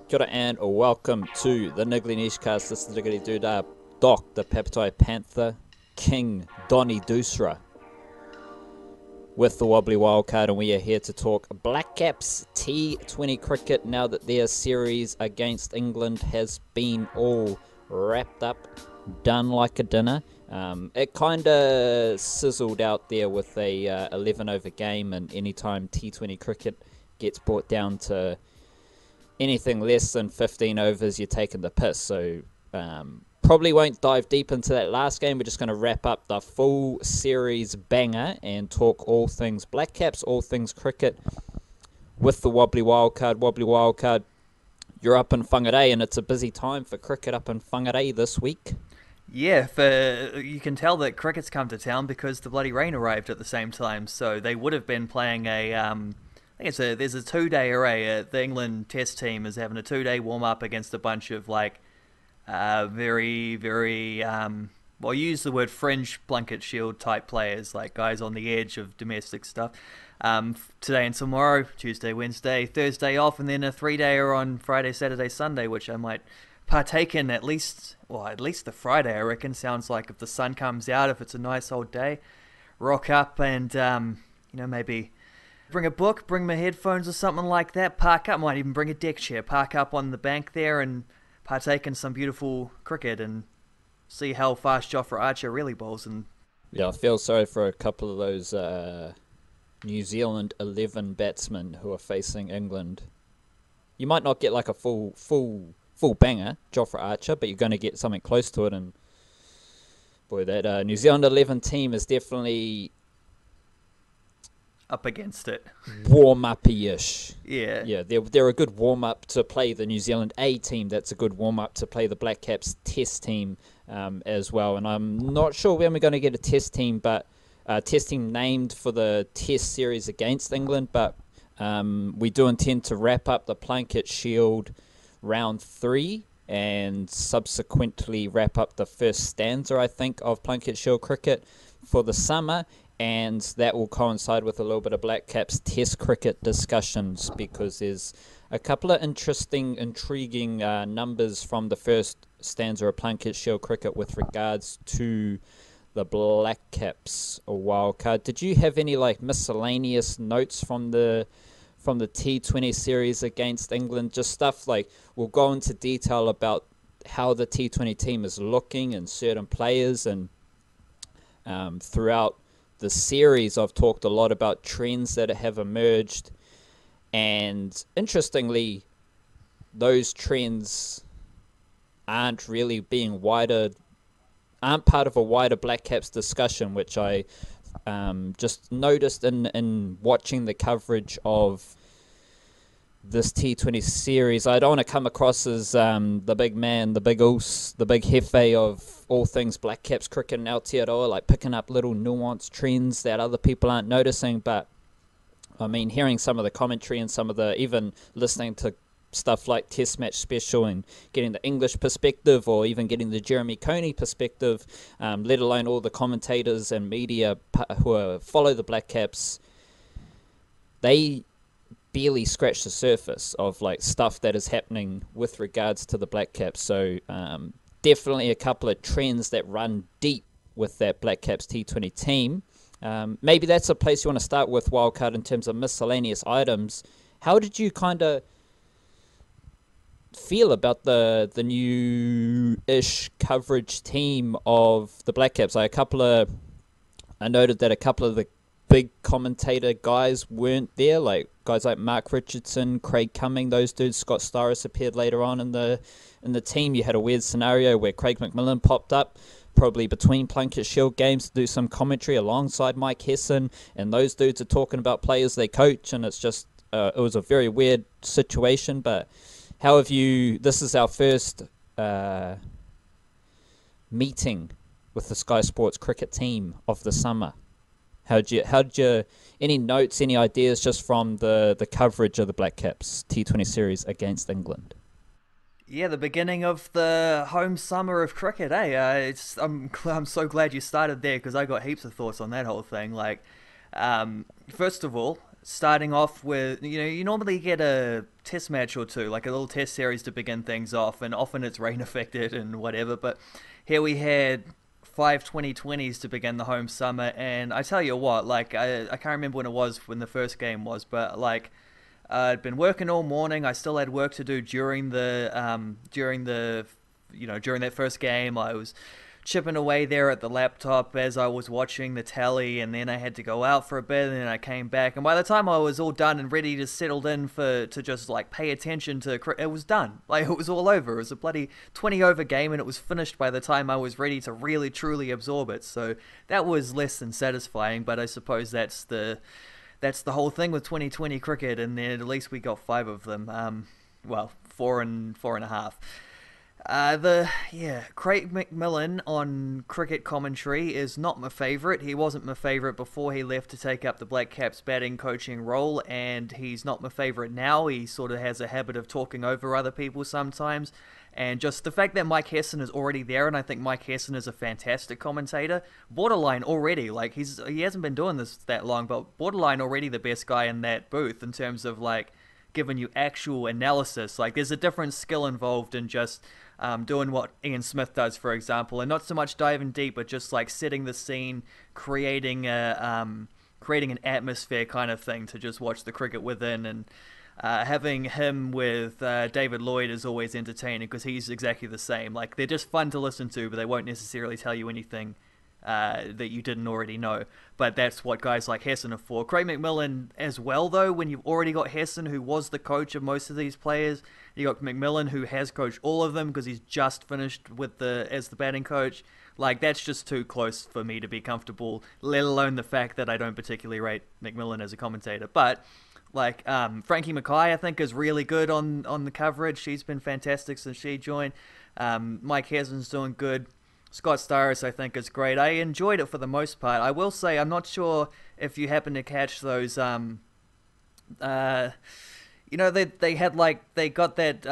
Kia ora and welcome to the Niggly Niche Cast. This is the Niggly Dude, Doc, the Papatai Panther, King, Donny Doosra, with the Wobbly Wildcard, and we are here to talk Blackcaps T20 cricket now that their series against England has been all wrapped up, done like a dinner. It kind of sizzled out there with a 11 over game, and anytime T20 cricket gets brought down to anything less than 15 overs, you're taking the piss. So probably won't dive deep into that last game. We're just going to wrap up the full series banger and talk all things Blackcaps, all things cricket with the Wobbly Wildcard. Wobbly Wildcard, you're up in Whangarei, and it's a busy time for cricket up in Whangarei this week. Yeah, you can tell that cricket's come to town because the bloody rain arrived at the same time. So they would have been playing I think there's a 2-day array. The England Test team is having a 2-day warm up against a bunch of very, very well, use the word fringe blanket shield type players, like guys on the edge of domestic stuff. Today and tomorrow, Tuesday, Wednesday, Thursday off, and then a 3-dayer on Friday, Saturday, Sunday, which I might partake in at least the Friday. I reckon sounds like if the sun comes out, if it's a nice old day, rock up and maybe bring a book, bring my headphones or something like that, park up, might even bring a deck chair, park up on the bank there and partake in some beautiful cricket and see how fast Jofra Archer really bowls. And yeah, I feel sorry for a couple of those New Zealand 11 batsmen who are facing England. You might not get like a full banger, Jofra Archer, but you're going to get something close to it. And boy, that New Zealand 11 team is definitely up against it. Warm-up-ish. Yeah. Yeah, they're a good warm-up to play the New Zealand A team. That's a good warm-up to play the Blackcaps Test team as well. And I'm not sure when we're going to get a Test team, but Test team named for the Test series against England. But we do intend to wrap up the Plunkett Shield round 3 and subsequently wrap up the first stanza, I think, of Plunkett Shield cricket for the summer. And that will coincide with a little bit of Blackcaps Test cricket discussions, because there's a couple of intriguing numbers from the first stanza of Plunkett Shield cricket with regards to the Blackcaps wildcard. Did you have any miscellaneous notes from the T20 series against England? Just stuff like, we'll go into detail about how the T20 team is looking and certain players, and throughout the series I've talked a lot about trends that have emerged, and interestingly those trends aren't part of a wider Blackcaps discussion, which I just noticed in watching the coverage of this T20 series. I don't want to come across as the big man, the big oos, the big jefe of all things Blackcaps cricket and Aotearoa, like picking up little nuanced trends that other people aren't noticing. But I mean, hearing some of the commentary and some of the, even listening to stuff like Test Match Special and getting the English perspective, or even getting the Jeremy Coney perspective, let alone all the commentators and media who follow the Blackcaps, they barely scratch the surface of stuff that is happening with regards to the Blackcaps. So definitely a couple of trends that run deep with that Blackcaps T20 team. Maybe that's a place you want to start with, Wildcard, in terms of miscellaneous items. How did you kind of feel about the new-ish coverage team of the Blackcaps? I noted that a couple of the big commentator guys weren't there, like guys like Mark Richardson, Craig Cumming, those dudes. Scott Styris appeared later on in the team. You had a weird scenario where Craig McMillan popped up probably between Plunkett Shield games to do some commentary alongside Mike Hesson, and those dudes are talking about players they coach, and it's just it was a very weird situation. But how have you, this is our first meeting with the Sky Sports cricket team of the summer. How did you, any notes, any ideas just from the coverage of the Blackcaps T20 series against England? Yeah, the beginning of the home summer of cricket, eh? I'm so glad you started there, because I got heaps of thoughts on that whole thing. First of all, starting off with, you normally get a test match or two, like a little test series to begin things off, and often it's rain affected and whatever. But here we had 5 2020s to begin the home summer, and I tell you what, like I can't remember when it was when the first game was, but like I'd been working all morning. I still had work to do during that first game. I was chipping away there at the laptop as I was watching the tally, and then I had to go out for a bit, and then I came back, and by the time I was all done and ready to settled in to just like pay attention to it was done. Like, it was all over. It was a bloody 20 over game, and it was finished by the time I was ready to really truly absorb it. So that was less than satisfying, but I suppose that's the whole thing with 2020 cricket, and then at least we got 5 of them. Well, 4.5. Craig McMillan on cricket commentary is not my favourite. He wasn't my favourite before he left to take up the Blackcaps batting coaching role, and he's not my favourite now. He sort of has a habit of talking over other people sometimes, and just the fact that Mike Hesson is already there, and I think Mike Hesson is a fantastic commentator, borderline already, like he hasn't been doing this that long, but borderline already the best guy in that booth in terms of like giving you actual analysis. Like, there's a different skill involved in just doing what Ian Smith does, for example, and not so much diving deep, but just like setting the scene, creating an atmosphere kind of thing to just watch the cricket within. And having him with David Lloyd is always entertaining because he's exactly the same. Like, they're just fun to listen to, but they won't necessarily tell you anything that you didn't already know. But that's what guys like Hesson are for. Craig McMillan as well, though, when you've already got Hesson, who was the coach of most of these players, you got McMillan, who has coached all of them because he's just finished as the batting coach. Like, that's just too close for me to be comfortable, let alone the fact that I don't particularly rate McMillan as a commentator. But like Frankie Mackay, I think, is really good on the coverage. She's been fantastic since she joined. Mike Hesson's doing good. Scott Staris, I think, is great. I enjoyed it for the most part. I will say, I'm not sure if you happen to catch those. They had like they got that.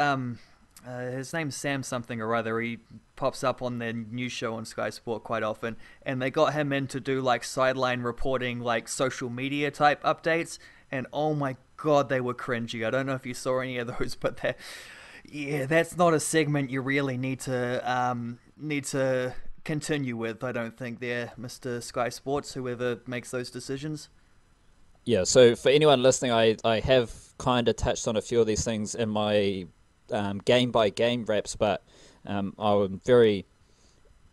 His name's Sam something or other. He pops up on their news show on Sky Sport quite often, and they got him in to do like sideline reporting, like social media type updates. And oh my god, they were cringy. I don't know if you saw any of those, but that's not a segment you really need to continue with. I don't think there, Mr. Sky Sports, whoever makes those decisions. Yeah, so for anyone listening, I have kind of touched on a few of these things in my game-by-game wraps, but I'm very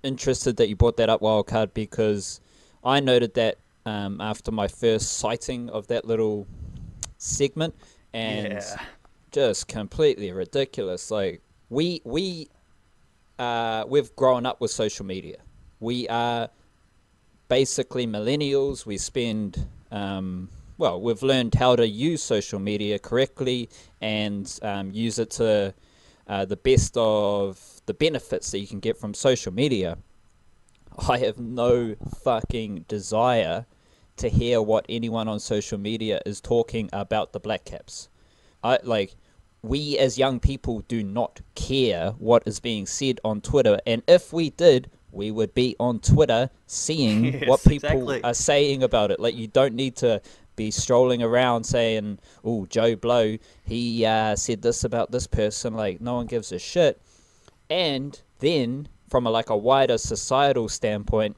interested that you brought that up, Wildcard, because I noted that after my first sighting of that little segment, and just completely ridiculous. Like, we've grown up with social media. We are basically millennials. We spend we've learned how to use social media correctly and use it to the best of the benefits that you can get from social media. I have no fucking desire to hear what anyone on social media is talking about the Blackcaps. We as young people do not care what is being said on Twitter, and if we did, we would be on Twitter seeing what people are saying about it. Like, you don't need to be strolling around saying, "Oh, Joe Blow, he said this about this person." Like, no one gives a shit. And then, from a wider societal standpoint,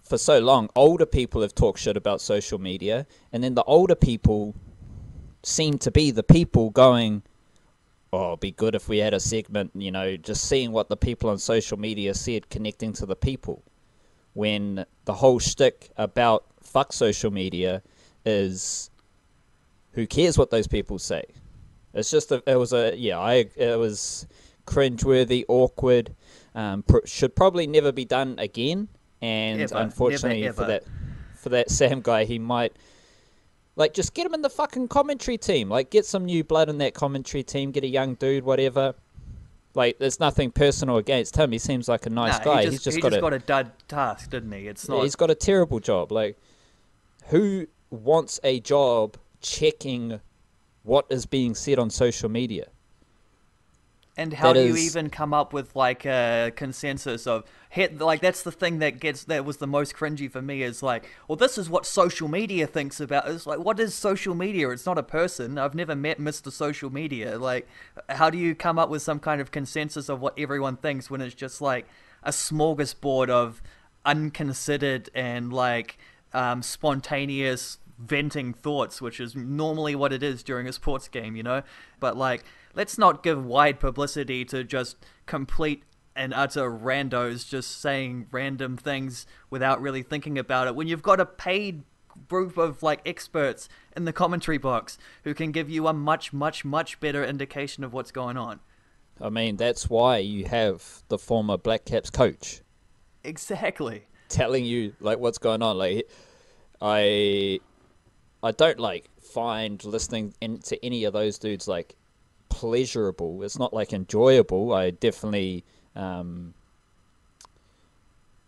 for so long, older people have talked shit about social media, and then the older people seem to be the people going, "Oh, it'd be good if we had a segment, just seeing what the people on social media said, connecting to the people." When the whole shtick about fuck social media is, who cares what those people say? It's just it was cringeworthy, awkward. Should probably never be done again. And unfortunately, never, for that Sam guy, he might just get him in the fucking commentary team. Get some new blood in that commentary team. Get a young dude, whatever. There's nothing personal against him. He seems like a nice guy. He just got a dud task, didn't he? It's not. He's got a terrible job. Who wants a job checking what is being said on social media? And how That do you is, even come up with like a consensus of like that's the thing that was the most cringy for me is like, well, this is what social media thinks about. It's like, what is social media? It's not a person. I've never met Mr. Social Media. Like, how do you come up with some kind of consensus of what everyone thinks when it's just like a smorgasbord of unconsidered and like spontaneous venting thoughts, which is normally what it is during a sports game, you know? But like, let's not give wide publicity to just complete and utter randos just saying random things without really thinking about it. When you've got a paid group of like experts in the commentary box who can give you a much, much, much better indication of what's going on. I mean, that's why you have the former Blackcaps coach Exactly. telling you like what's going on. Like, I don't like find listening to any of those dudes like pleasurable. It's not like enjoyable. I definitely am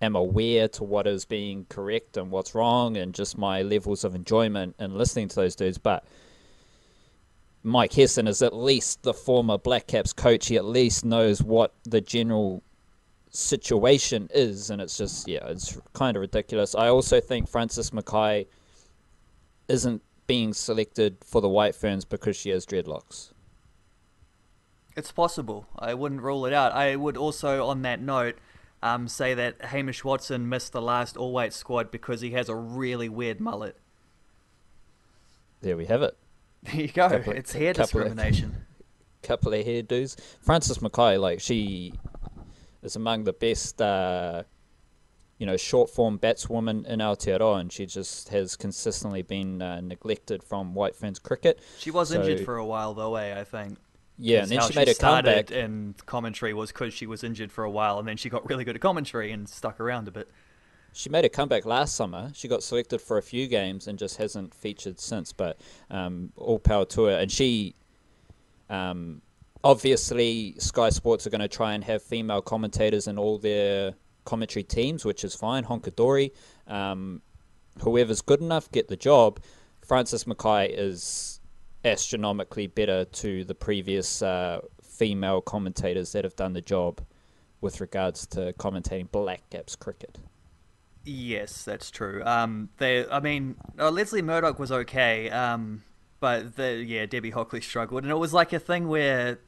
aware to what is being correct and what's wrong, and just my levels of enjoyment in listening to those dudes. But Mike Hesson is at least the former Blackcaps coach. He at least knows what the general situation is, and it's just, yeah, it's kind of ridiculous. I also think Frances Mackay isn't being selected for the White Ferns because she has dreadlocks. It's possible. I wouldn't rule it out. I would also, on that note, say that Hamish Watson missed the last all-white squad because he has a really weird mullet. There we have it. There you go. It's hair discrimination. Couple of hairdos. Frances Mackay, like, she is among the best, short-form batswoman in Aotearoa, and she just has consistently been neglected from White Ferns cricket. She was injured for a while, though, I think. Yeah, and then she made a comeback. And commentary was because she was injured for a while, and then she got really good at commentary and stuck around a bit. She made a comeback last summer. She got selected for a few games and just hasn't featured since, but all power to her. And she, obviously, Sky Sports are going to try and have female commentators in all their commentary teams, which is fine. Honkadori. Whoever's good enough, get the job. Frances Mackay is astronomically better to the previous female commentators that have done the job with regards to commentating Blackcaps cricket. Yes, that's true. Leslie Murdoch was okay, but Debbie Hockley struggled, and it was like a thing where,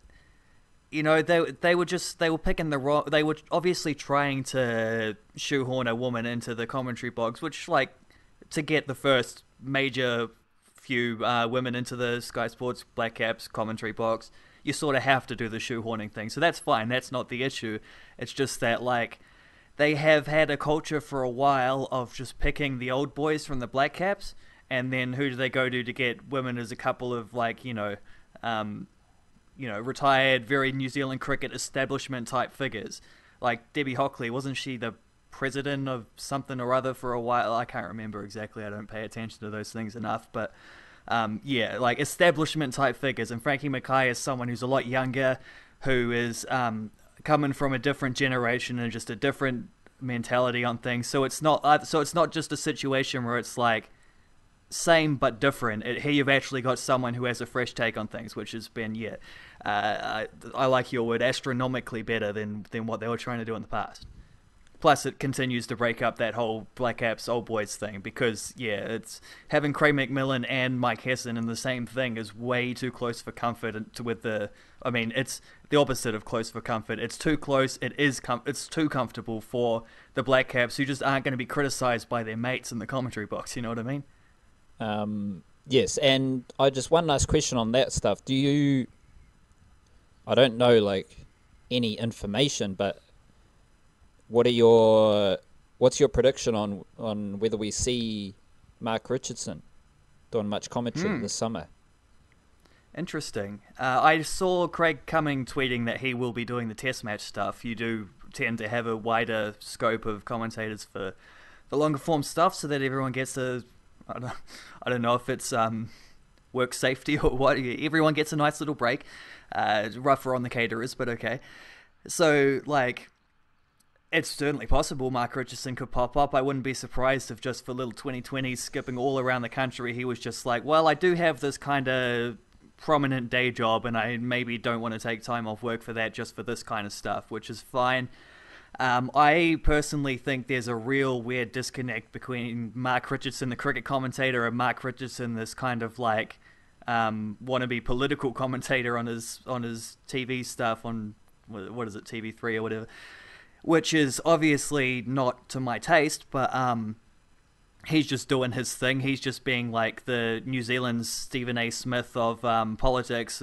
you know, they were picking the wrong. They were obviously trying to shoehorn a woman into the commentary box, which, like, to get the first major few women into the Sky Sports Blackcaps commentary box, you sort of have to do the shoehorning thing. So that's fine. That's not the issue. It's just that, like, they have had a culture for a while of just picking the old boys from the Blackcaps, and then who do they go to get women as a couple of, like, retired, very New Zealand cricket establishment type figures. Like Debbie Hockley, wasn't she the president of something or other for a while? I can't remember exactly. I don't pay attention to those things enough, but like establishment type figures. And Frankie Mackay is someone who's a lot younger, who is coming from a different generation and just a different mentality on things. So it's not just a situation where it's like same but different. Here you've actually got someone who has a fresh take on things, which has been I like your word, astronomically better than what they were trying to do in the past. Plus, it continues to break up that whole Blackcaps old boys thing because, it's having Craig McMillan and Mike Hesson in the same thing is way too close for comfort. It's the opposite of close for comfort. It's too close. It's too comfortable for the Blackcaps, who just aren't going to be criticised by their mates in the commentary box. You know what I mean? Yes, and one last question on that stuff. I don't know, like, any information, but what's your prediction on whether we see Mark Richardson doing much commentary this summer? Interesting. I saw Craig Cumming tweeting that he will be doing the test match stuff. You do tend to have a wider scope of commentators for the longer form stuff so that everyone gets I don't know if it's work safety or what. Everyone gets a nice little break. Rougher on the caterers, but okay. So, like, it's certainly possible Mark Richardson could pop up. I wouldn't be surprised if just for little 2020 skipping all around the country, he was just like, well, I do have this kind of prominent day job, and I maybe don't want to take time off work for that just for this kind of stuff, which is fine. I personally think there's a real weird disconnect between Mark Richardson, the cricket commentator, and Mark Richardson, this kind of like wannabe political commentator on his TV stuff on what is it, TV3 or whatever, which is obviously not to my taste, but he's just doing his thing. He's just being like the New Zealand's Stephen A. Smith of politics.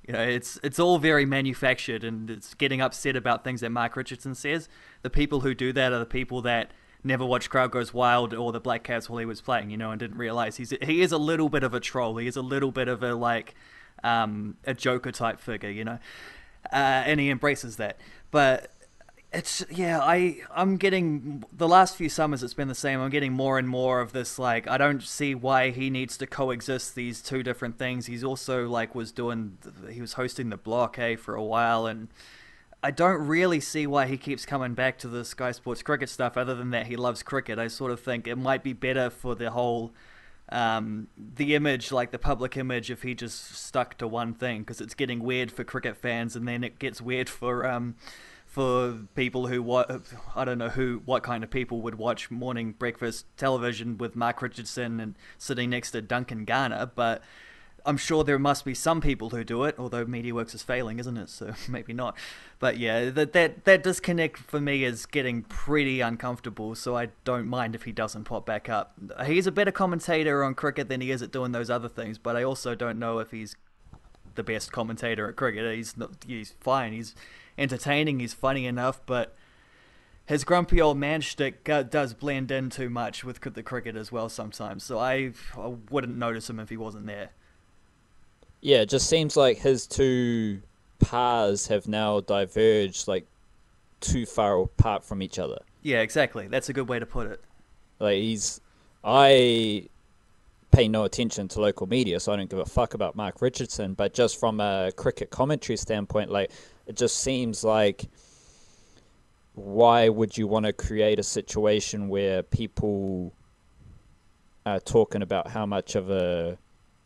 You know, it's all very manufactured, and it's getting upset about things that Mark Richardson says. The people who do that are the people that never watched Crowd Goes Wild or the Blackcaps while he was playing, you know, and didn't realize he is a little bit of a troll. He is a little bit of a like a Joker type figure, you know, and he embraces that. But it's, yeah, I'm getting, the last few summers it's been the same. I'm getting more and more of this, like, I don't see why he needs to coexist these two different things. He's also like he was hosting the Block, for a while, and I don't really see why he keeps coming back to the Sky Sports cricket stuff, other than that he loves cricket. I sort of think it might be better for the whole the image, like the public image, if he just stuck to one thing, because it's getting weird for cricket fans, and then it gets weird for people who I don't know what kind of people would watch morning breakfast television with Mark Richardson and sitting next to Duncan Garner. But I'm sure there must be some people who do it, although MediaWorks is failing, isn't it? So maybe not. But yeah, that disconnect for me is getting pretty uncomfortable, so I don't mind if he doesn't pop back up. He's a better commentator on cricket than he is at doing those other things, but I also don't know if he's the best commentator at cricket. He's fine. He's entertaining, he's funny enough, but his grumpy old man shtick does blend in too much with the cricket as well sometimes, so I wouldn't notice him if he wasn't there. Yeah, it just seems like his two paths have now diverged like too far apart from each other. Yeah, exactly. That's a good way to put it. Like I pay no attention to local media, so I don't give a fuck about Mark Richardson, but just from a cricket commentary standpoint, like, it just seems like, why would you want to create a situation where people are talking about how much of a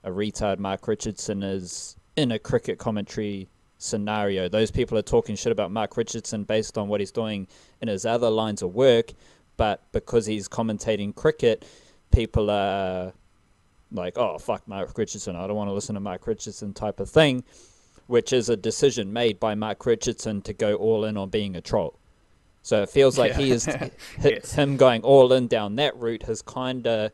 retard Mark Richardson is in a cricket commentary scenario? Those people are talking shit about Mark Richardson based on what he's doing in his other lines of work, but because he's commentating cricket, people are like, oh, fuck Mark Richardson, I don't want to listen to Mark Richardson type of thing, which is a decision made by Mark Richardson to go all in on being a troll. So it feels like he is Yes. him going all in down that route has kind of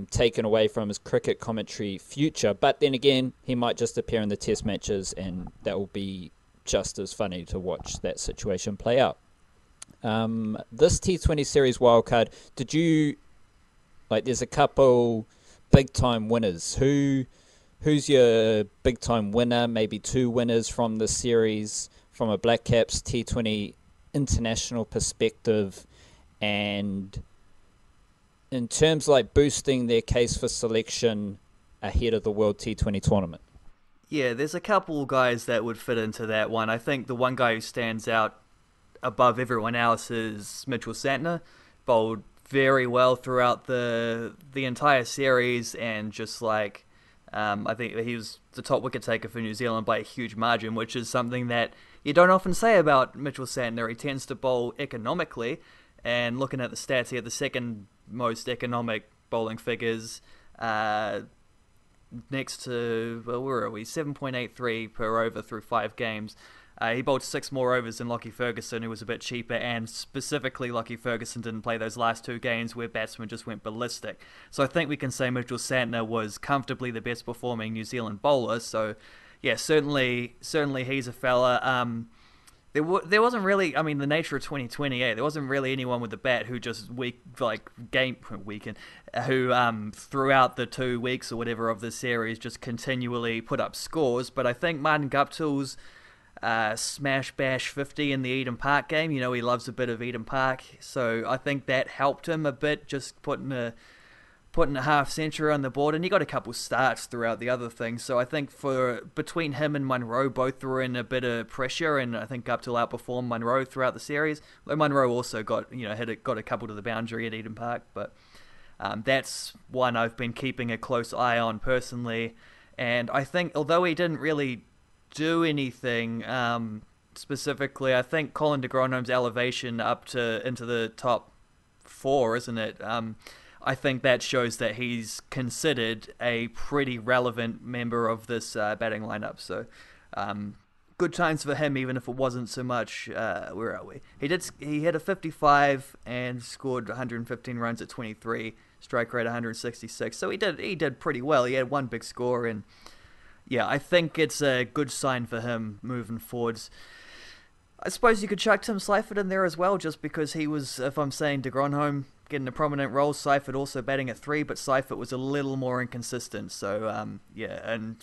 taken away from his cricket commentary future. But then again, he might just appear in the test matches, and that will be just as funny to watch that situation play out. This T20 series wildcard, did you, like, there's a couple big time winners. Who's your big time winner? Maybe two winners from the series from a Blackcaps T20 international perspective, and in terms like boosting their case for selection ahead of the World T20 tournament. Yeah, there's a couple guys that would fit into that one. I think the one guy who stands out above everyone else is Mitchell Santner. Bowled very well throughout the entire series, and just like I think he was the top wicket taker for New Zealand by a huge margin, which is something that you don't often say about Mitchell Santner. He tends to bowl economically, and looking at the stats, he had the second most economic bowling figures, next to, well, where are we, 7.83 per over through 5 games. He bowled 6 more overs than Lockie Ferguson, who was a bit cheaper, and specifically Lockie Ferguson didn't play those last 2 games where batsmen just went ballistic. So I think we can say Mitchell Santner was comfortably the best performing New Zealand bowler. So yeah, certainly he's a fella. There wasn't really, I mean, the nature of 2020, there wasn't really anyone with the bat who just who throughout the 2 weeks or whatever of the series just continually put up scores. But I think Martin Guptill's smash bash 50 in the Eden Park game, you know, he loves a bit of Eden Park, so I think that helped him a bit, just putting a half century on the board, and he got a couple starts throughout the other things. So I think between him and Munro, both threw in a bit of pressure, and I think Guptill outperformed Munro throughout the series. Though Munro also got a couple to the boundary at Eden Park, but that's one I've been keeping a close eye on personally. And I think, although he didn't really do anything specifically, I think Colin de Grandhomme's elevation up to into the top four, isn't it? I think that shows that he's considered a pretty relevant member of this batting lineup. So, good times for him, even if it wasn't so much. Where are we? He had a 55 and scored 115 runs at 23, strike rate 166. So he did pretty well. He had one big score, and yeah, I think it's a good sign for him moving forwards. I suppose you could chuck Tim Seifert in there as well, just because he was, if I'm saying de Grandhomme getting a prominent role, Seifert also batting at 3, but Seifert was a little more inconsistent. So yeah, and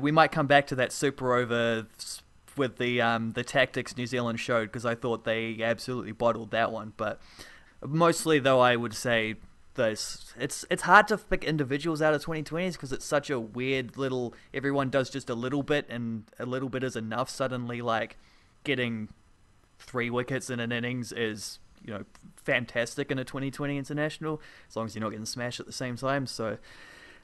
we might come back to that super over with the tactics New Zealand showed, because I thought they absolutely bottled that one. But mostly, though, I would say this, it's hard to pick individuals out of 2020s because it's such a weird little, everyone does just a little bit, and a little bit is enough. Suddenly, like, getting 3 wickets in an innings is, fantastic in a 2020 international, as long as you're not getting smashed at the same time. So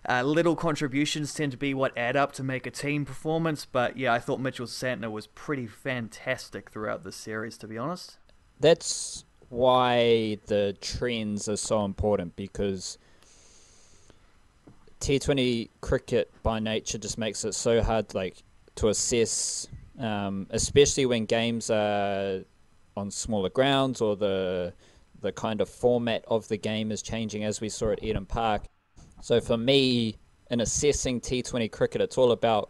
little contributions tend to be what add up to make a team performance. But yeah, I thought Mitchell Santner was pretty fantastic throughout this series, to be honest. That's why the trends are so important, because T20 cricket by nature just makes it so hard, like, to assess, especially when games are on smaller grounds, or the kind of format of the game is changing, as we saw at Eden Park. So for me, in assessing T20 cricket, it's all about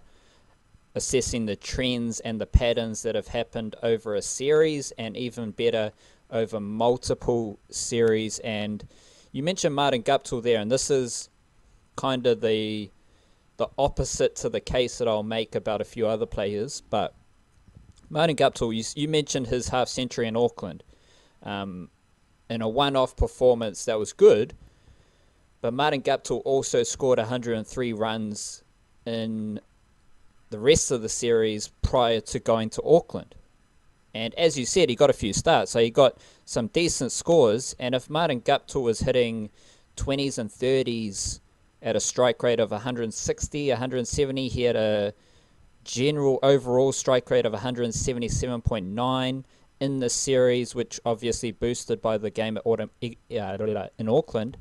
assessing the trends and the patterns that have happened over a series, and even better, over multiple series. And you mentioned Martin Guptill there, and this is kind of the opposite to the case that I'll make about a few other players. But Martin Guptill, you mentioned his half century in Auckland. In a one-off performance that was good, but Martin Guptill also scored 103 runs in the rest of the series prior to going to Auckland. And as you said, he got a few starts, so he got some decent scores. And if Martin Guptill was hitting 20s and 30s at a strike rate of 160, 170, he had a general overall strike rate of 177.9 in the series, which obviously boosted by the game in Auckland.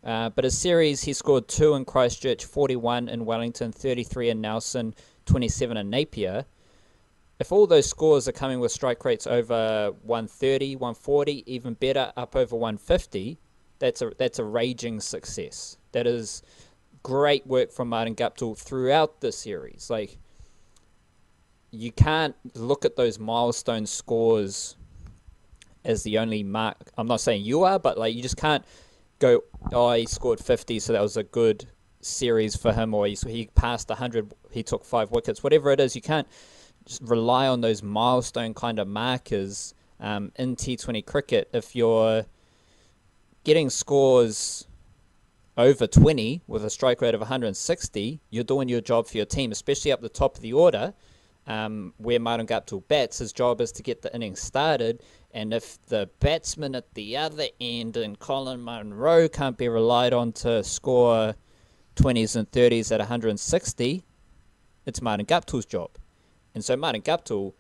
But a series, he scored 2 in Christchurch, 41 in Wellington, 33 in Nelson, 27 in Napier. If all those scores are coming with strike rates over 130, 140, even better, up over 150, that's a raging success. That is great work from Martin Guptill throughout the series. Like, you can't look at those milestone scores as the only mark. I'm not saying you are, but like, you just can't go, oh, he scored 50, so that was a good series for him, or he passed 100, he took 5 wickets, whatever it is. You can't just rely on those milestone kind of markers in T20 cricket. If you're getting scores over 20 with a strike rate of 160, you're doing your job for your team, especially up the top of the order. Where Martin Guptill bats, his job is to get the innings started, and if the batsman at the other end and Colin Munro can't be relied on to score 20s and 30s at 160, it's Martin Guptill's job. And so Martin Guptill,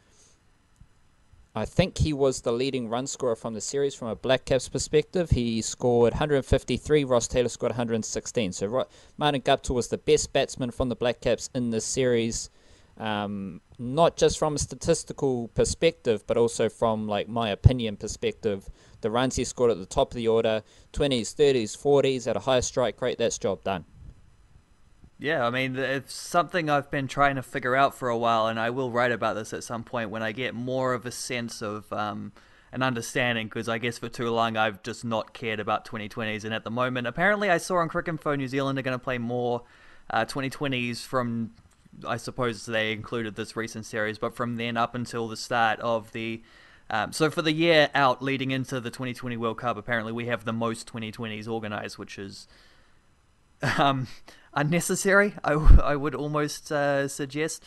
I think he was the leading run scorer from the series from a Blackcaps perspective. He scored 153, Ross Taylor scored 116. So Martin Guptill was the best batsman from the Blackcaps in this series. Not just from a statistical perspective, but also from, like, my opinion perspective. The runs he scored at the top of the order, 20s, 30s, 40s at a high strike rate, that's job done. Yeah, I mean, it's something I've been trying to figure out for a while, and I will write about this at some point when I get more of a sense of an understanding, because I guess for too long I've just not cared about 2020s, and at the moment, apparently I saw on Cricinfo New Zealand are going to play more 2020s from, I suppose they included this recent series, but from then up until the start of the... so for the year out leading into the 2020 World Cup, apparently we have the most 2020s organised, which is unnecessary, I would almost suggest.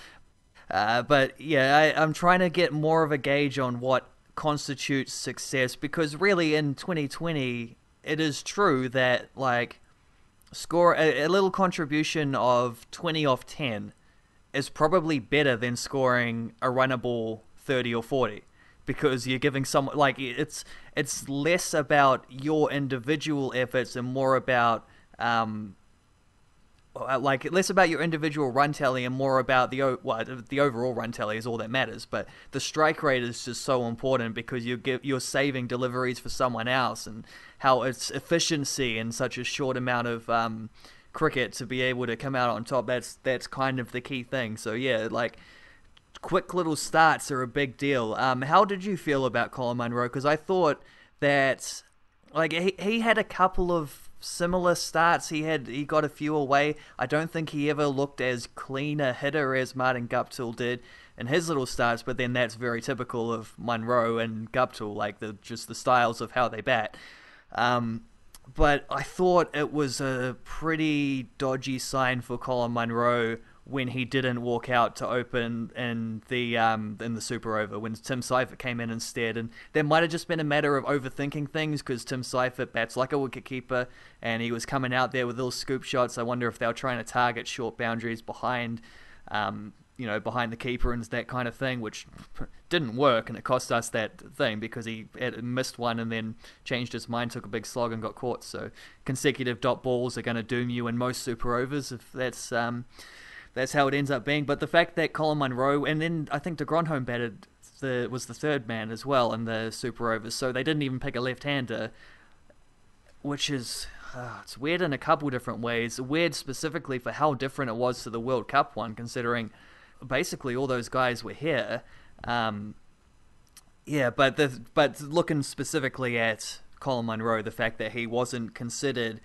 But yeah, I'm trying to get more of a gauge on what constitutes success, because really in 2020, it is true that, like, score a little contribution of 20 off 10 is probably better than scoring a runnable 30 or 40, because you're giving someone, like, it's less about your individual efforts and more about like, less about your individual run tally and more about the overall run tally is all that matters. But the strike rate is just so important, because you're saving deliveries for someone else, and how it's efficiency in such a short amount of cricket to be able to come out on top. That's kind of the key thing. So yeah, like, quick little starts are a big deal. How did you feel about Colin Munro? Because I thought that, like, he had a couple of similar starts. He got a few away. I don't think he ever looked as clean a hitter as Martin Guptill did in his little starts, but then that's very typical of Munro and Guptill, like just the styles of how they bat. But I thought it was a pretty dodgy sign for Colin Munro when he didn't walk out to open in the Super Over, when Tim Seifert came in instead. And there might have just been a matter of overthinking things, because Tim Seifert bats like a wicketkeeper, and he was coming out there with little scoop shots. I wonder if they were trying to target short boundaries behind the keeper and that kind of thing, which didn't work, and it cost us that thing, because he had missed one and then changed his mind, took a big slog and got caught. So consecutive dot balls are going to doom you in most Super Overs, if that's how it ends up being. But the fact that Colin Munro, and then I think de Grandhomme batted was the third man as well in the Super Overs, so they didn't even pick a left-hander, which is it's weird in a couple different ways. Weird specifically for how different it was to the World Cup one, considering basically all those guys were here. But looking specifically at Colin Munro, the fact that he wasn't considered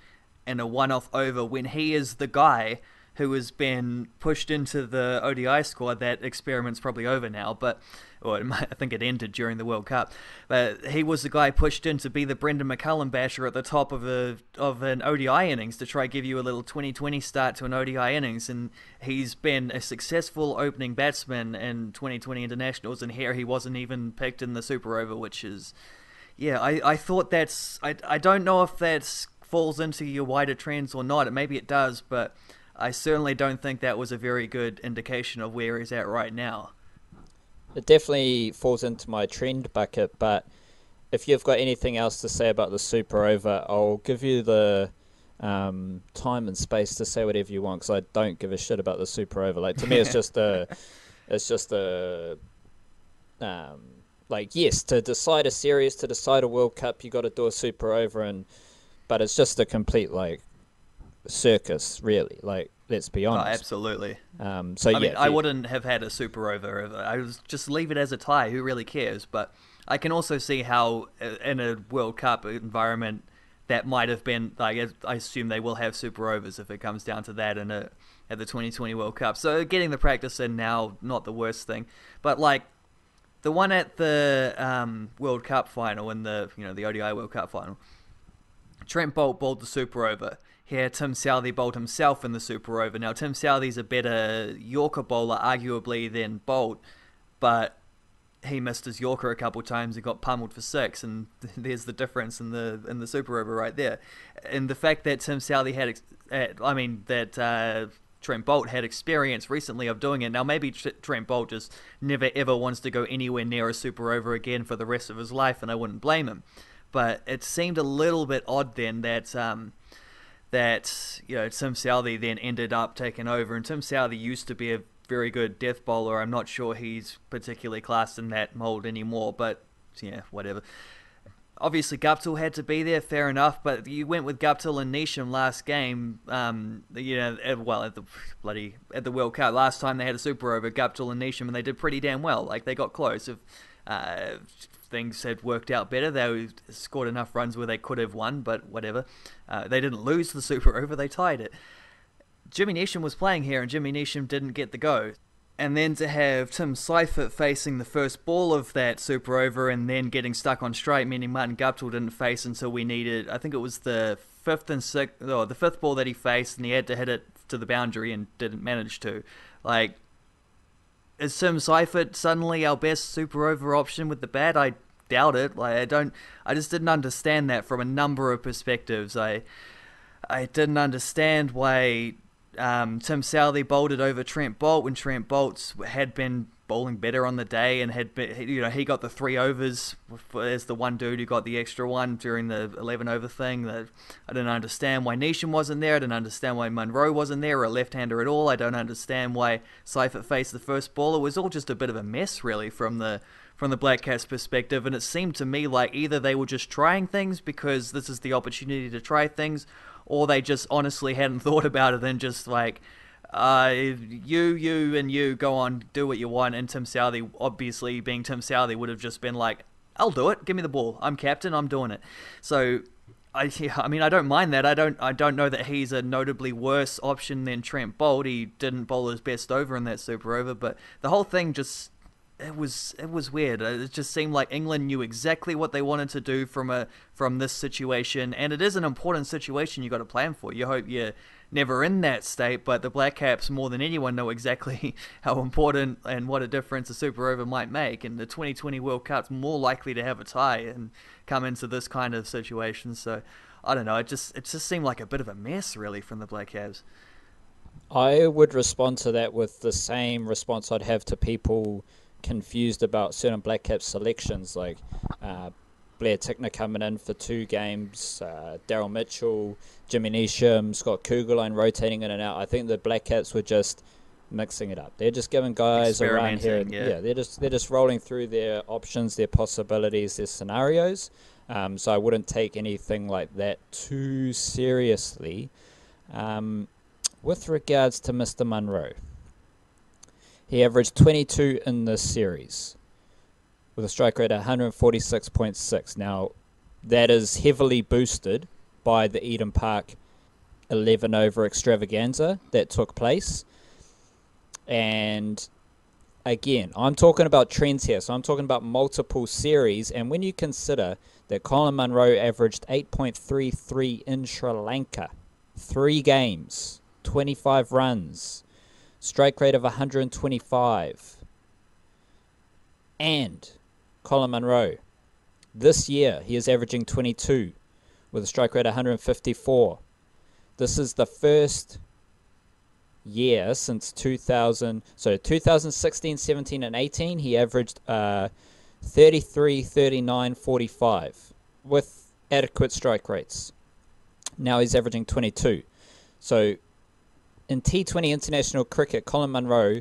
in a one-off over when he is the guy who has been pushed into the ODI squad. That experiment's probably over now, I think it ended during the World Cup. But he was the guy pushed in to be the Brendan McCullum basher at the top of an ODI innings, to try give you a little 2020 start to an ODI innings. And he's been a successful opening batsman in 2020 internationals, and here he wasn't even picked in the Super Over, which is, yeah, I thought that's, I don't know if that falls into your wider trends or not. Maybe it does, but I certainly don't think that was a very good indication of where he's at right now. It definitely falls into my trend bucket, but if you've got anything else to say about the Super Over, I'll give you the time and space to say whatever you want, because I don't give a shit about the Super Over. Like, to me, it's just yes, to decide a series, to decide a World Cup, you got to do a Super Over, but it's just a complete, like, circus, really. Like, let's be honest. Oh, absolutely. I wouldn't have had a Super Over. I was just leave it as a tie. Who really cares? But I can also see how in a World Cup environment that might have been, like, I assume they will have Super Overs if it comes down to that at the 2020 World Cup. So getting the practice in now, not the worst thing. But, like, the one at the World Cup final, in the ODI World Cup final, Trent Boult bowled the Super Over. Here, Tim Southee bowled himself in the Super Over. Now, Tim Southee's a better Yorker bowler, arguably, than Boult, but he missed his Yorker a couple times and got pummeled for 6, and there's the difference in the Super Over right there. And the fact that Tim Southee Trent Boult had experience recently of doing it. Now, maybe Trent Boult just never ever wants to go anywhere near a Super Over again for the rest of his life, and I wouldn't blame him. But it seemed a little bit odd then that Tim Southee then ended up taking over. And Tim Southee used to be a very good death bowler. I'm not sure he's particularly classed in that mold anymore, but yeah, whatever. Obviously, Guptill had to be there, fair enough, but you went with Guptill and Neesham last game, at the World Cup. Last time they had a Super Over, Guptill and Neesham, and they did pretty damn well. Like, they got close. If things had worked out better, they scored enough runs where they could have won, but whatever. They didn't lose the Super Over, they tied it. Jimmy Neesham was playing here, and Jimmy Neesham didn't get the go. And then to have Tim Seifert facing the first ball of that Super Over and then getting stuck on straight, meaning Martin Guptill didn't face until we needed, I think it was the fifth ball that he faced, and he had to hit it to the boundary and didn't manage to. Like, is Tim Seifert suddenly our best Super Over option with the bat? I doubt it. Like, I just didn't understand that from a number of perspectives. I didn't understand why Tim Southey bowled it over Trent Bolt when Trent Bolt had been bowling better on the day and had been, he got the 3 overs as the one dude who got the extra one during the 11 over thing. I didn't understand why Neesham wasn't there. I didn't understand why Munro wasn't there, or a left-hander at all. I don't understand why Seifert faced the first ball. It was all just a bit of a mess, really, from the Blackcaps perspective, and it seemed to me like either they were just trying things because this is the opportunity to try things, or they just honestly hadn't thought about it and just like, you go on, do what you want. And Tim Southey, obviously being Tim Southey, would have just been like, I'll do it, give me the ball, I'm captain, I'm doing it. So I mean, I don't mind that. I don't know that he's a notably worse option than Trent Bolt. He didn't bowl his best over in that super over, but the whole thing just, it was weird. It just seemed like England knew exactly what they wanted to do from this situation, and it is an important situation you got to plan for. You hope you're never in that state, but the Blackcaps more than anyone know exactly how important and what a difference a super over might make, and the 2020 World Cup's more likely to have a tie and come into this kind of situation. So I don't know, it just seemed like a bit of a mess really from the Blackcaps. I would respond to that with the same response I'd have to people confused about certain Black Caps selections, like Blair Tickner coming in for 2 games, Daryl Mitchell, Jimmy Neesham, Scott Kugelheim rotating in and out. I think the Black Caps were just mixing it up. They're just giving guys around here. Yeah, they're just rolling through their options, their possibilities, their scenarios. So I wouldn't take anything like that too seriously. With regards to Mr. Munro, he averaged 22 in this series with a strike rate of 146.6. Now, that is heavily boosted by the Eden Park 11 over extravaganza that took place. And again, I'm talking about trends here, so I'm talking about multiple series. And when you consider that Colin Munro averaged 8.33 in Sri Lanka, 3 games, 25 runs, strike rate of 125. And Colin Munro, this year, he is averaging 22 with a strike rate of 154. This is the first year since 2000. So 2016, 17, and 18, he averaged 33, 39, 45 with adequate strike rates. Now he's averaging 22. So in T20 international cricket, Colin Munro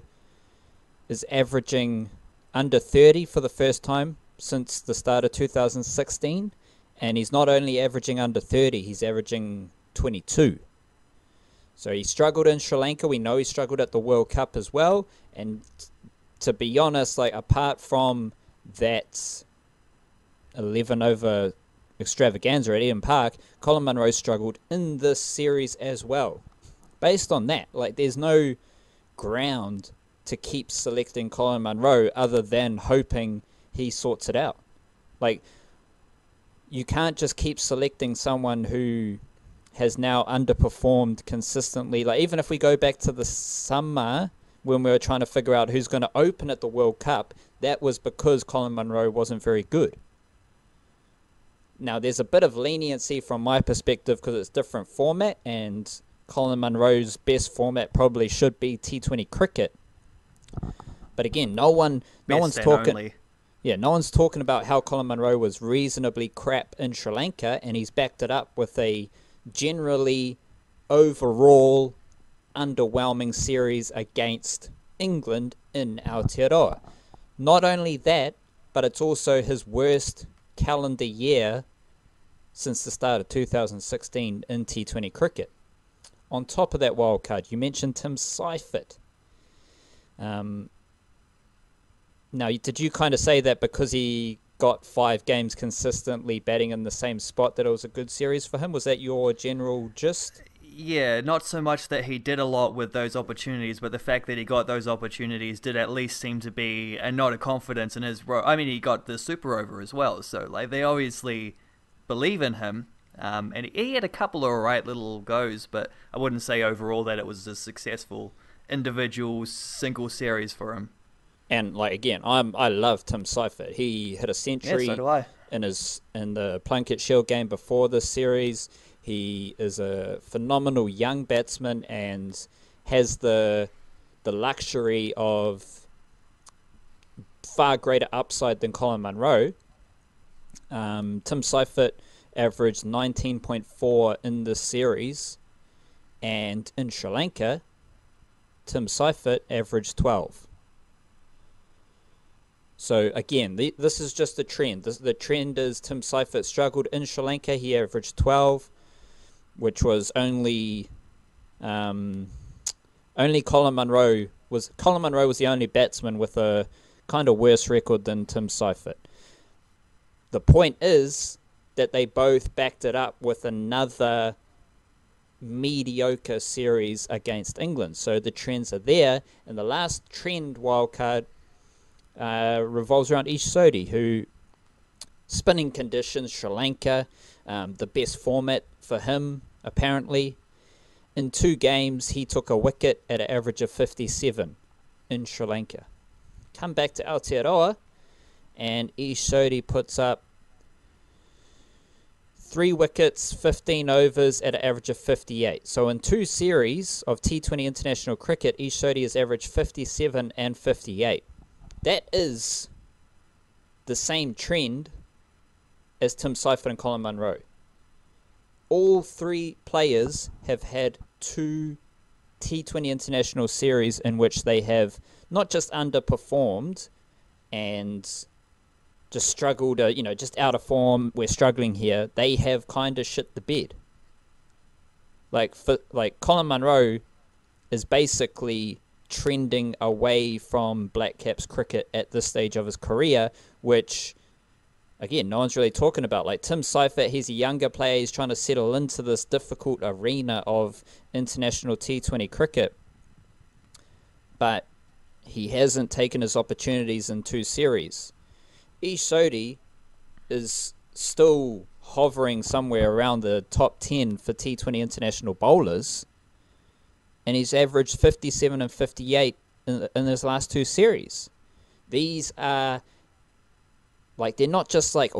is averaging under 30 for the first time since the start of 2016. And he's not only averaging under 30, he's averaging 22. So he struggled in Sri Lanka. We know he struggled at the World Cup as well. And to be honest, like apart from that 11 over extravaganza at Eden Park, Colin Munro struggled in this series as well. Based on that, like there's no ground to keep selecting Colin Munro other than hoping he sorts it out. Like you can't just keep selecting someone who has now underperformed consistently. Like even if we go back to the summer when we were trying to figure out who's going to open at the World Cup, that was because Colin Munro wasn't very good. Now there's a bit of leniency from my perspective because it's different format, and Colin Munro's best format probably should be T20 cricket. But again, no one's talking. Yeah, no one's talking about how Colin Munro was reasonably crap in Sri Lanka, and he's backed it up with a generally overall underwhelming series against England in Aotearoa. Not only that, but it's also his worst calendar year since the start of 2016 in T20 cricket. On top of that wildcard, you mentioned Tim Seifert. Now, did you kind of say that because he got 5 games consistently batting in the same spot that it was a good series for him? Was that your general gist? Yeah, not so much that he did a lot with those opportunities, but the fact that he got those opportunities did at least seem to be a nod of confidence in his... I mean, he got the super over as well, so like they obviously believe in him. And he had a couple of alright little goes, but I wouldn't say overall that it was a successful individual single series for him. And like again, I love Tim Seifert. He hit a Yeah, so century do I. in the Plunkett Shield game before this series. He is a phenomenal young batsman and has the luxury of far greater upside than Colin Munro. Tim Seifert averaged 19.4 in this series, and in Sri Lanka, Tim Seifert averaged 12. So again, this is just the trend. The trend is Tim Seifert struggled in Sri Lanka. He averaged 12, which was only Colin Munro was the only batsman with a kind of worse record than Tim Seifert. The point is that they both backed it up with another mediocre series against England. So the trends are there, and the last trend wildcard revolves around Ish Sodhi, who spinning conditions, Sri Lanka, the best format for him apparently. In 2 games, he took a wicket at an average of 57 in Sri Lanka. Come back to Aotearoa, and Ish Sodhi puts up 3 wickets, 15 overs at an average of 58. So in 2 series of T20 international cricket, Ish Sodhi has averaged 57 and 58. That is the same trend as Tim Seifert and Colin Munro. All 3 players have had 2 T20 international series in which they have not just underperformed and just struggled, just out of form, we're struggling here. They have kind of shit the bed. Like Colin Munro is basically trending away from Blackcaps cricket at this stage of his career, which, again, no one's really talking about. Like Tim Seifert, he's a younger player. He's trying to settle into this difficult arena of international T20 cricket. But he hasn't taken his opportunities in 2 series. Ish Sodhi is still hovering somewhere around the top 10 for T20 international bowlers, and he's averaged 57 and 58 in his last 2 series. These are, like, they're not just like,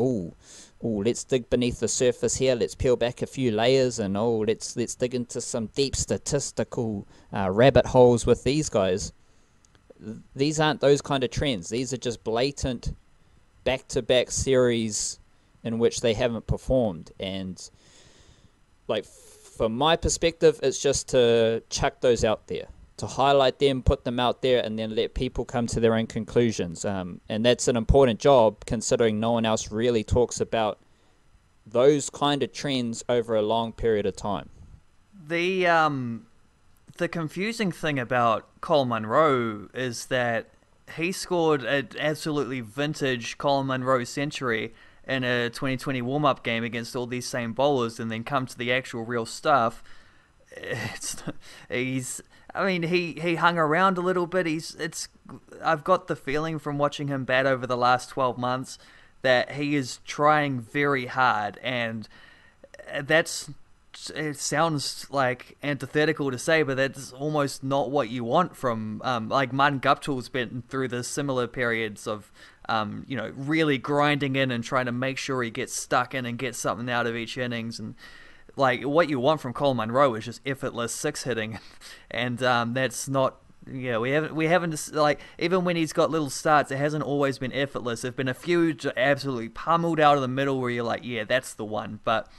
let's dig beneath the surface here, let's peel back a few layers, and let's dig into some deep statistical rabbit holes with these guys. These aren't those kind of trends. These are just blatant back-to-back series in which they haven't performed. And, like, from my perspective, it's just to chuck those out there, to highlight them, put them out there, and then let people come to their own conclusions. And that's an important job, considering no one else really talks about those kind of trends over a long period of time. The confusing thing about Colin Munro is that he scored an absolutely vintage Colin Munro century in a 2020 warm-up game against all these same bowlers, and then come to the actual real stuff. He hung around a little bit. I've got the feeling from watching him bat over the last 12 months that he is trying very hard, and it sounds like antithetical to say, but that's almost not what you want from like Martin Guptill's been through the similar periods of really grinding in and trying to make sure he gets stuck in and gets something out of each innings. And like what you want from Colin Munro is just effortless 6 hitting, and that's not. Yeah, we haven't like, even when he's got little starts, it hasn't always been effortless. There've been a few absolutely pummeled out of the middle where you're like, yeah, that's the one, but.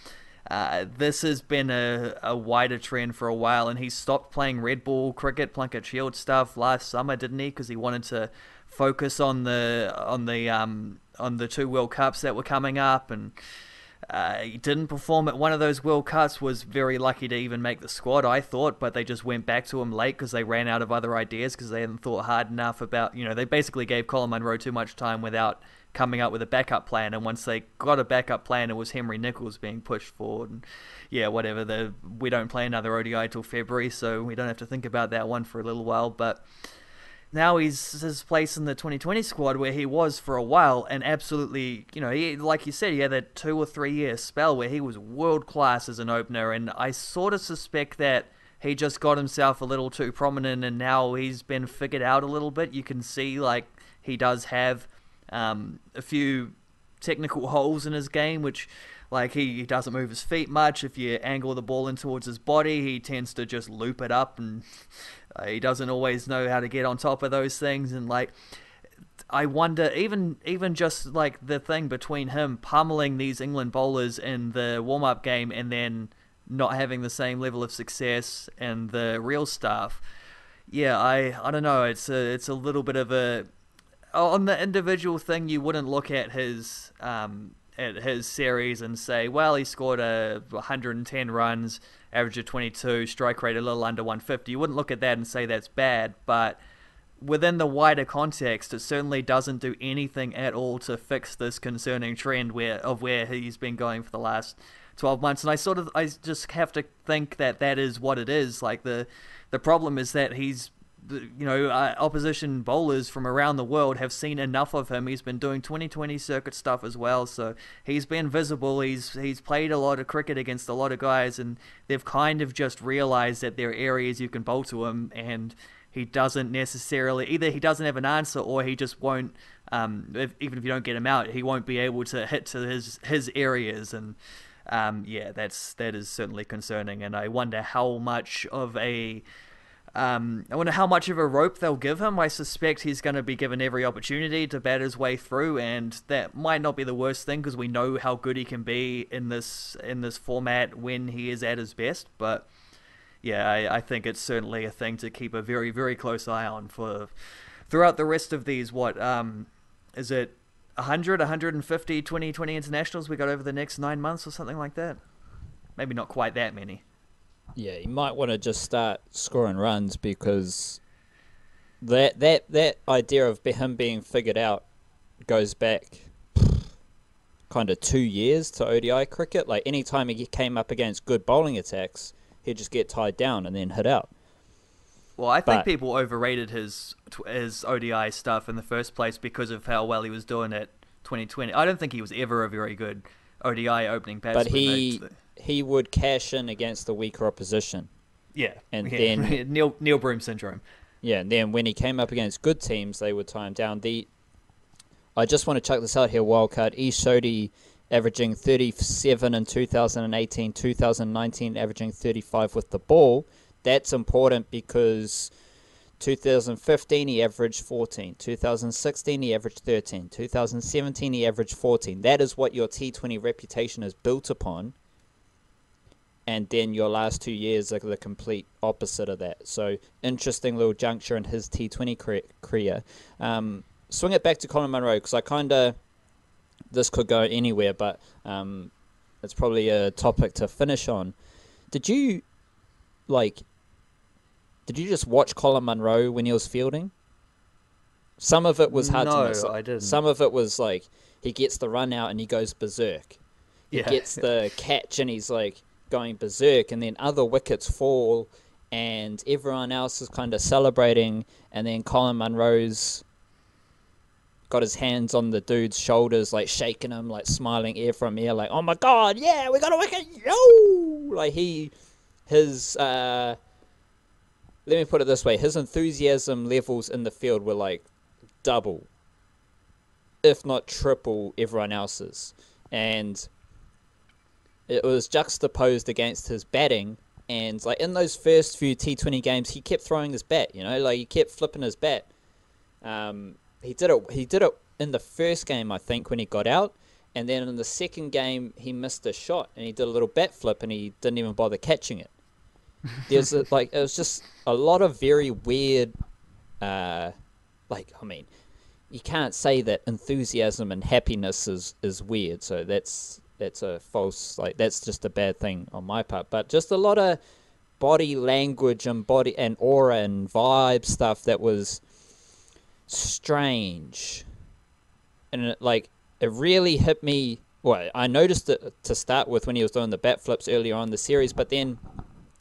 This has been a wider trend for a while, and he stopped playing red ball cricket, Plunkett Shield stuff last summer, didn't he? Because he wanted to focus on the 2 World Cups that were coming up, and he didn't perform at one of those World Cups. Was very lucky to even make the squad, I thought, but they just went back to him late because they ran out of other ideas because they hadn't thought hard enough about. They basically gave Colin Munro too much time without coming up with a backup plan, and once they got a backup plan, it was Henry Nicholls being pushed forward, and whatever, we don't play another ODI till February, so we don't have to think about that one for a little while. But now he's his place in the 2020 squad, where he was for a while, and absolutely, he, like you said, he had that 2 or 3 year spell where he was world class as an opener, and I sort of suspect that he just got himself a little too prominent, and now he's been figured out a little bit. You can see, like, he does have a few technical holes in his game, which, like, he doesn't move his feet much. If you angle the ball in towards his body, he tends to just loop it up, and he doesn't always know how to get on top of those things. And, like, I wonder, even just like the thing between him pummeling these England bowlers in the warm-up game and then not having the same level of success in the real stuff. Yeah, I don't know. It's a little bit of a, on the individual thing. You wouldn't look at his series and say, well, he scored 110 runs, average of 22, strike rate a little under 150. You wouldn't look at that and say that's bad, but within the wider context, it certainly doesn't do anything at all to fix this concerning trend where he's been going for the last 12 months. And I just have to think that is what it is. Like, the problem is that opposition bowlers from around the world have seen enough of him. He's been doing 2020 circuit stuff as well, so he's been visible. He's played a lot of cricket against a lot of guys, and they've kind of just realized that there are areas you can bowl to him, and he doesn't necessarily, either he doesn't have an answer, or he just won't, even if you don't get him out, he won't be able to hit to his areas. And that is certainly concerning. And I wonder how much of a rope they'll give him. I suspect he's going to be given every opportunity to bat his way through, and that might not be the worst thing, because we know how good he can be in this format when he is at his best. But yeah, I think it's certainly a thing to keep a very, very close eye on for throughout the rest of these, is it 100, 150 2020 internationals we got over the next 9 months or something like that? Maybe not quite that many. Yeah, you might want to just start scoring runs, because that idea of him being figured out goes back kind of 2 years to ODI cricket. Like, any time he came up against good bowling attacks, he'd just get tied down and then hit out. Well, I think people overrated his ODI stuff in the first place because of how well he was doing at 2020. I don't think he was ever a very good ODI opening batsman. But he would cash in against the weaker opposition. Yeah, and then Neil Broom syndrome. Yeah, and then when he came up against good teams, they would tie him down. I just want to chuck this out here, wildcard. Sodhi averaging 37 in 2018, 2019 averaging 35 with the ball. That's important because 2015 he averaged 14, 2016 he averaged 13, 2017 he averaged 14. That is what your T20 reputation is built upon. And then your last 2 years are the complete opposite of that. So, interesting little juncture in his T20 career. Swing it back to Colin Munro, because this could go anywhere, but it's probably a topic to finish on. Did you just watch Colin Munro when he was fielding? Some of it was hard to miss. No, I didn't. Some of it was like, he gets the run out and he goes berserk. He gets the catch and he's like going berserk, and then other wickets fall and everyone else is kind of celebrating, and then Colin Munro's got his hands on the dude's shoulders, like shaking him, like smiling ear from ear, like, oh my god, yeah, we got a wicket, yo! Like, let me put it this way, his enthusiasm levels in the field were like double, if not triple, everyone else's. And it was juxtaposed against his batting, and like in those first few T20 games, he kept throwing his bat, like he kept flipping his bat. He did it in the first game, I think, when he got out, and then in the second game he missed a shot and he did a little bat flip and he didn't even bother catching it. It was just a lot of very weird, you can't say that enthusiasm and happiness is weird, so that's a false, that's just a bad thing on my part. But just a lot of body language and body and aura and vibe stuff that was strange, and it really hit me. Well, I noticed it to start with when he was doing the bat flips earlier on in the series, but then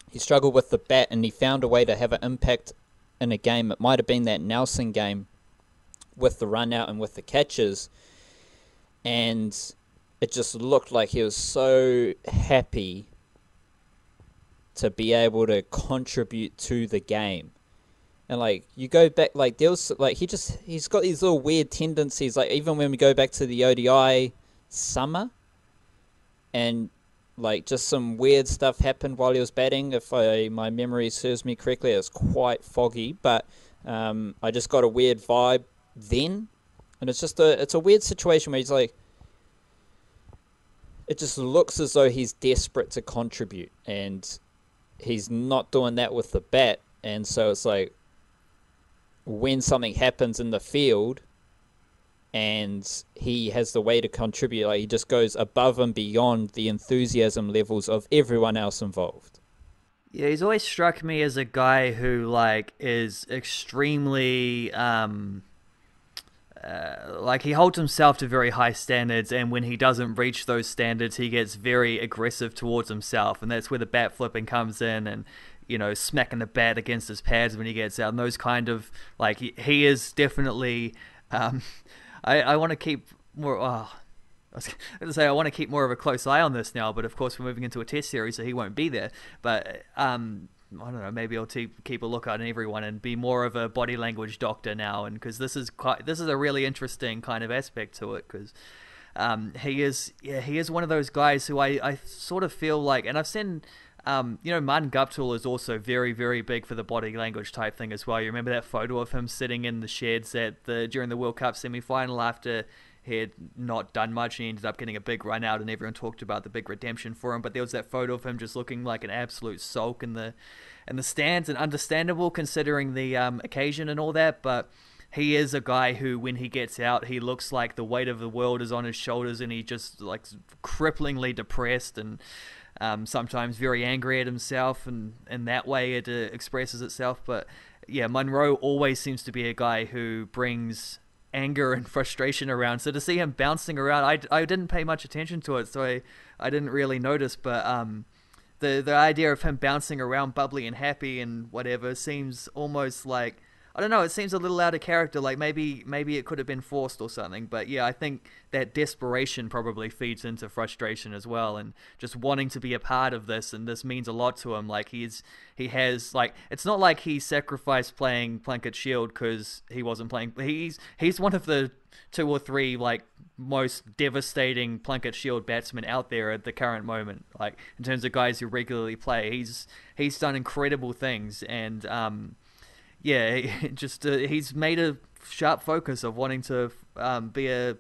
he struggled with the bat and he found a way to have an impact in a game. It might have been that Nelson game with the run out and with the catches, and it just looked like he was so happy to be able to contribute to the game. And like you go back, like there was like he's got these little weird tendencies. Like even when we go back to the ODI summer, and like just some weird stuff happened while he was batting. If my memory serves me correctly, it was quite foggy, but I just got a weird vibe then, and it's a weird situation where he's like, it just looks as though he's desperate to contribute, and he's not doing that with the bat, and so it's like when something happens in the field and he has the way to contribute, like he just goes above and beyond the enthusiasm levels of everyone else involved. Yeah, he's always struck me as a guy who like is extremely like he holds himself to very high standards, and when he doesn't reach those standards, he gets very aggressive towards himself, and that's where the bat flipping comes in, and smacking the bat against his pads when he gets out, and those kind of like he is definitely. I want to keep more. I was going to say I want to keep more of a close eye on this now, but of course we're moving into a test series, so he won't be there. But I don't know. Maybe I'll keep a lookout on everyone and be more of a body language doctor now, and because this is a really interesting kind of aspect to it, because he is one of those guys who I sort of feel like, and I've seen. Martin Guptill is also very, very big for the body language type thing as well. You remember that photo of him sitting in the sheds during the World Cup semi-final after he had not done much, and he ended up getting a big run out, and everyone talked about the big redemption for him. But there was that photo of him just looking like an absolute sulk in the stands, and understandable considering the occasion and all that. But he is a guy who, when he gets out, he looks like the weight of the world is on his shoulders, and he just like cripplingly depressed and. Sometimes very angry at himself, and that way it expresses itself. But yeah, Monroe always seems to be a guy who brings anger and frustration around. So to see him bouncing around, I didn't pay much attention to it, so I didn't really notice. But the idea of him bouncing around, bubbly and happy and whatever, seems almost like, I don't know, it seems a little out of character, like maybe it could have been forced or something. But yeah, I think that desperation probably feeds into frustration as well, and just wanting to be a part of this, and this means a lot to him. Like he has like, it's not like he sacrificed playing Plunkett Shield because he wasn't playing. He's one of the 2 or 3 like most devastating Plunkett Shield batsmen out there at the current moment. Like in terms of guys who regularly play, he's done incredible things, and yeah, just he's made a sharp focus of wanting to be a,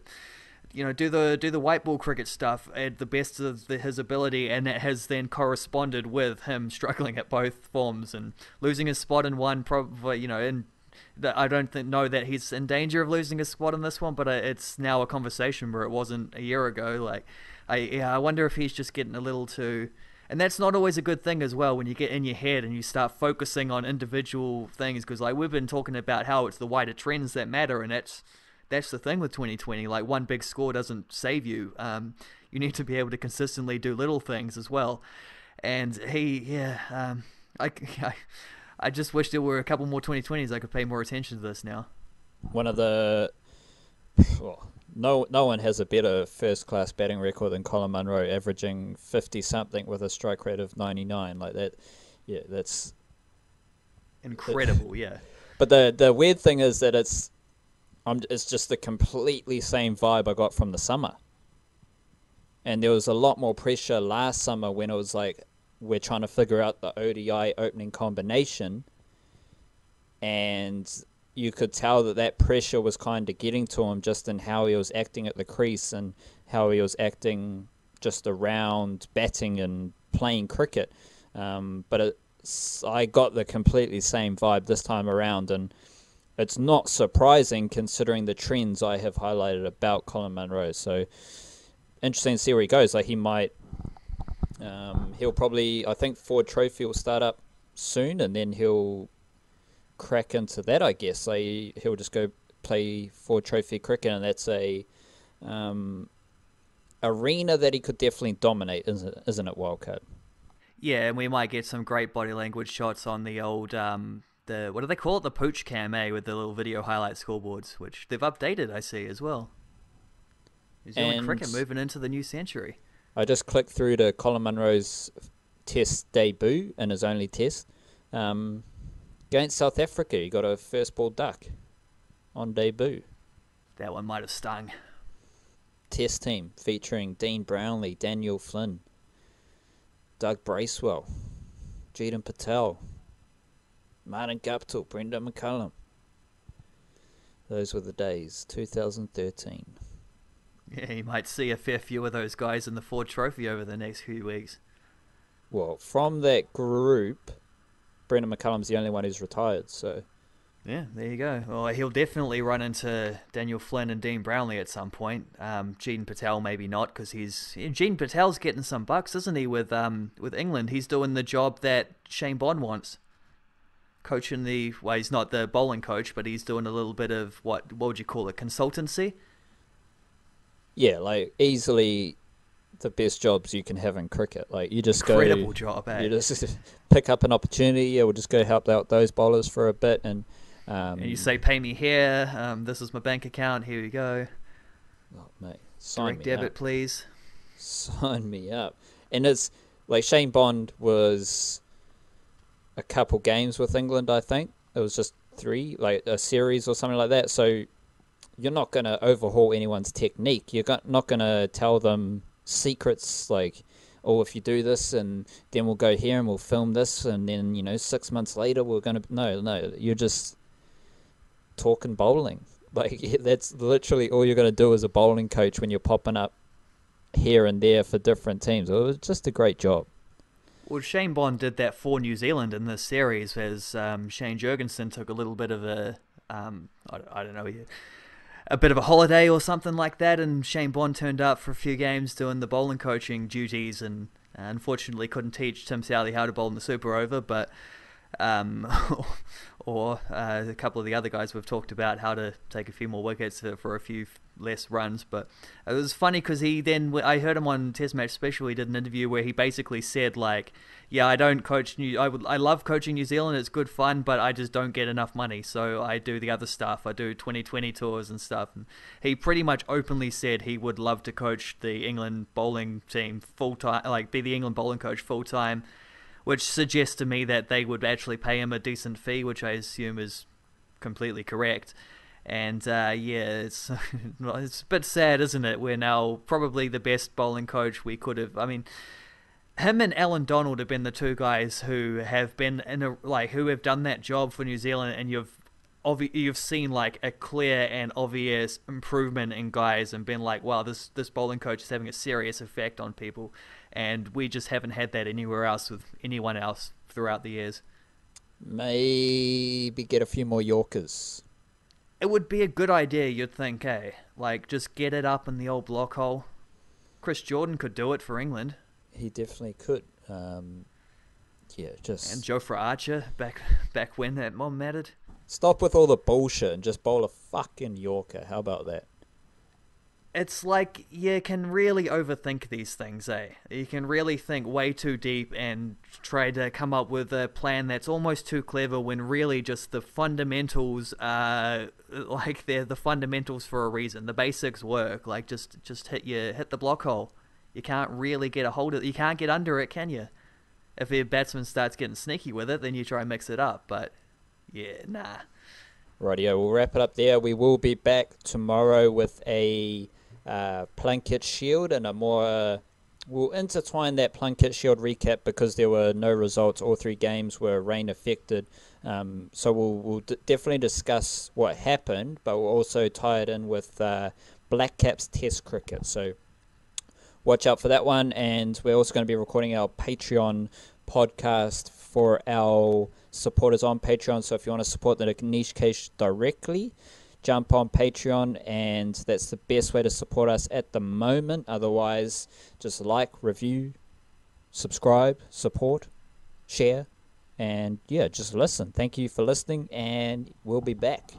do the white ball cricket stuff at the best of his ability, and that has then corresponded with him struggling at both forms and losing his spot in one. Probably, I don't know that he's in danger of losing his spot in this one, but it's now a conversation where it wasn't a year ago. Like, I wonder if he's just getting a little too. And that's not always a good thing as well when you get in your head and you start focusing on individual things, because like we've been talking about how it's the wider trends that matter, and that's the thing with 2020. Like one big score doesn't save you. You need to be able to consistently do little things as well. And I just wish there were a couple more 2020s I could pay more attention to this now. One of the no one has a better first-class batting record than Colin Munro, averaging 50-something with a strike rate of 99. Like that, yeah, that's incredible. Yeah. But the weird thing is that it's just the completely same vibe I got from the summer. And there was a lot more pressure last summer when it was like we're trying to figure out the ODI opening combination, and you could tell that pressure was kind of getting to him just in how he was acting at the crease and how he was acting just around batting and playing cricket. But I got the completely same vibe this time around, and it's not surprising considering the trends I have highlighted about Colin Munro. So interesting to see where he goes. Like he might, he'll probably, I think Ford Trophy will start up soon, and then he'll crack into that, I guess. Like he'll just go play Ford Trophy cricket, and that's a arena that he could definitely dominate, isn't it, Wildcard? Yeah, and we might get some great body language shots on the old the what do they call it, the Pooch Cam, with the little video highlight scoreboards, which they've updated, I see, as well. New Zealand cricket moving into the new century. I just clicked through to Colin Munro's test debut in his only test. Against South Africa, he got a first ball duck on debut. That one might have stung. Test team featuring Dean Brownlee, Daniel Flynn, Doug Bracewell, Jaden Patel, Martin Guptill, Brendan McCullum. Those were the days, 2013. Yeah, you might see a fair few of those guys in the Ford Trophy over the next few weeks. Well, from that group, Brendan McCullum's the only one who's retired, so... Yeah, there you go. Well, he'll definitely run into Daniel Flynn and Dean Brownlee at some point. Jaden Patel maybe not, because Jaden Patel's getting some bucks, isn't he, with England? He's doing the job that Shane Bond wants. Coaching he's not the bowling coach, but he's doing a little bit of, what would you call it, consultancy? Yeah, like, easily the best jobs you can have in cricket. Like, you just Incredible job, eh? You just pick up an opportunity, we'll just go help out those bowlers for a bit, and you say, pay me here, this is my bank account, here we go. Oh, mate, sign Direct me debit, up. please. Sign me up. And it's, like, Shane Bond was a couple games with England, I think. It was just 3, like a series or something like that. So you're not going to overhaul anyone's technique. You're not going to tell them secrets like, oh, if you do this and then we'll go here and we'll film this and then, 6 months later we're going to... No, you're just talking bowling. Like, that's literally all you're going to do as a bowling coach when you're popping up here and there for different teams. It was just a great job. Well, Shane Bond did that for New Zealand in this series, as Shane Jurgensen took a little bit of a, I don't know, a bit of a holiday or something like that, and Shane Bond turned up for a few games doing the bowling coaching duties, and unfortunately couldn't teach Tim Southee how to bowl in the Super Over, but or a couple of the other guys we've talked about how to take a few more wickets for a few less runs. But it was funny because I heard him on Test Match Special. He did an interview where he basically said, like, yeah, I don't coach I love coaching New Zealand, it's good fun, but I just don't get enough money, so I do the other stuff. I do 2020 tours and stuff. And he pretty much openly said he would love to coach the England bowling team full time, like be the England bowling coach full time, which suggests to me that they would actually pay him a decent fee, which I assume is completely correct. And it's it's a bit sad, isn't it? We're now probably the best bowling coach we could have. I mean, him and Alan Donald have been the two guys who have been who have done that job for New Zealand, and you've seen like a clear and obvious improvement in guys, and been like, wow, this bowling coach is having a serious effect on people, and we just haven't had that anywhere else with anyone else throughout the years. Maybe get a few more Yorkers. It would be a good idea, you'd think, eh? Like, just get it up in the old block hole. Chris Jordan could do it for England. He definitely could. And Jofra Archer, back when that mom mattered. Stop with all the bullshit and just bowl a fucking Yorker. How about that? It's like you can really overthink these things, eh? You can really think way too deep and try to come up with a plan that's almost too clever, when really just the fundamentals are like they're the fundamentals for a reason. The basics work. Like just hit the block hole. You can't really get a hold of it. You can't get under it, can you? If your batsman starts getting sneaky with it, then you try and mix it up. But yeah, nah. Rightio, we'll wrap it up there. We will be back tomorrow with a Plunkett Shield and a more... we'll intertwine that Plunkett Shield recap because there were no results. All 3 games were rain affected. So we'll definitely discuss what happened, but we'll also tie it in with Blackcaps Test cricket. So watch out for that one. And we're also going to be recording our Patreon podcast for our supporters on Patreon. So if you want to support the Niche Case directly, jump on Patreon, and that's the best way to support us at the moment. Otherwise, just like, review, subscribe, support, share, and yeah, just listen. Thank you for listening, and we'll be back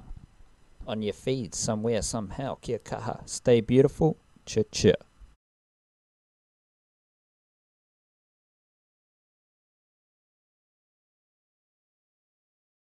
on your feed somewhere, somehow. Kia kaha. Stay beautiful. Cha-cha.